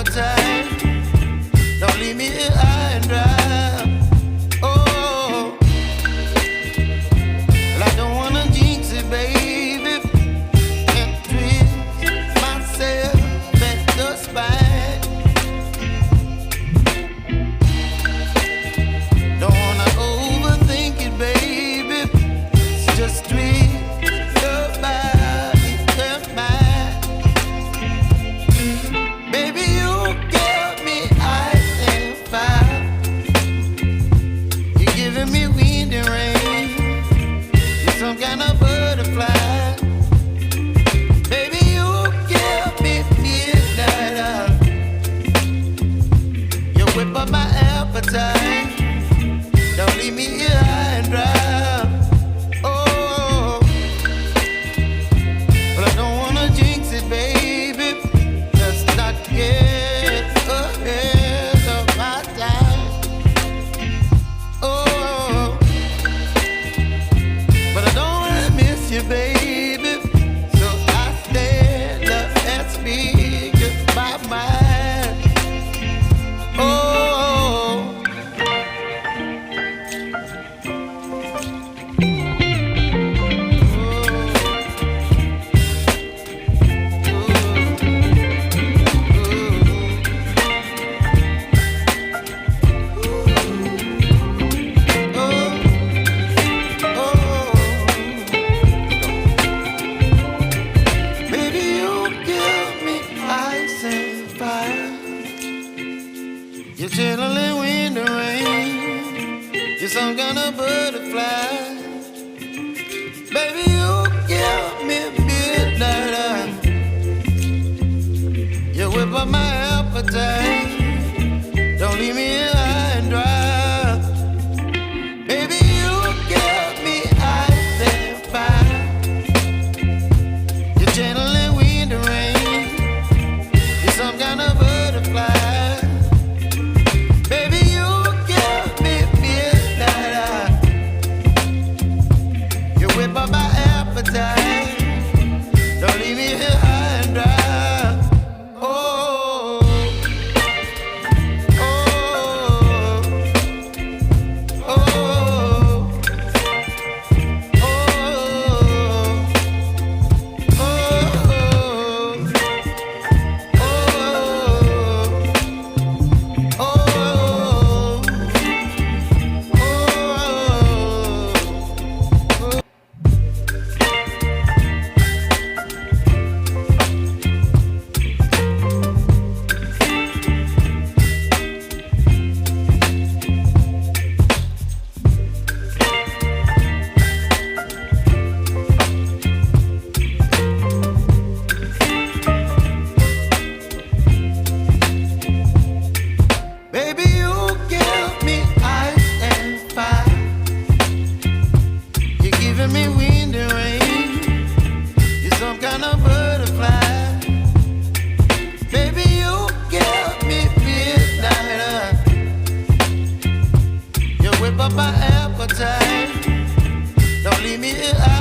appetite. Don't leave me here high and dry. Oh, well, I don't wanna jinx it, baby, and twist myself at the spine. Don't wanna overthink it, baby. It's just twist your body and mine. Baby, you give me ice and fire. You're giving me wind and rain. You're some kind of butterfly. Baby, you give me midnight. You whip up my appetite. Don't leave me here high and dry. Oh, but I don't wanna jinx it, baby. Let's not get ahead of my time. Oh, but I don't wanna miss you, baby. So I stand up and speak my mind. Oh. Baby, you give me ice and fire. You're chilling wind and rain. You're some kind of butterfly. Baby, you give me midnight. You whip up my appetite. Don't leave me here high and dry. Baby, you give me ice and fire. You're channeling wind and rain. You're some kind of butterfly. Baby, you give me midnight. You whip up my appetite. Don't leave me here high and dry. Oh, oh, oh, oh, baby, you give me ice and fire. You're giving me wind and rain. You're some kind of butterfly. Baby, you give me midnight. You whip up my appetite. Don't leave me here.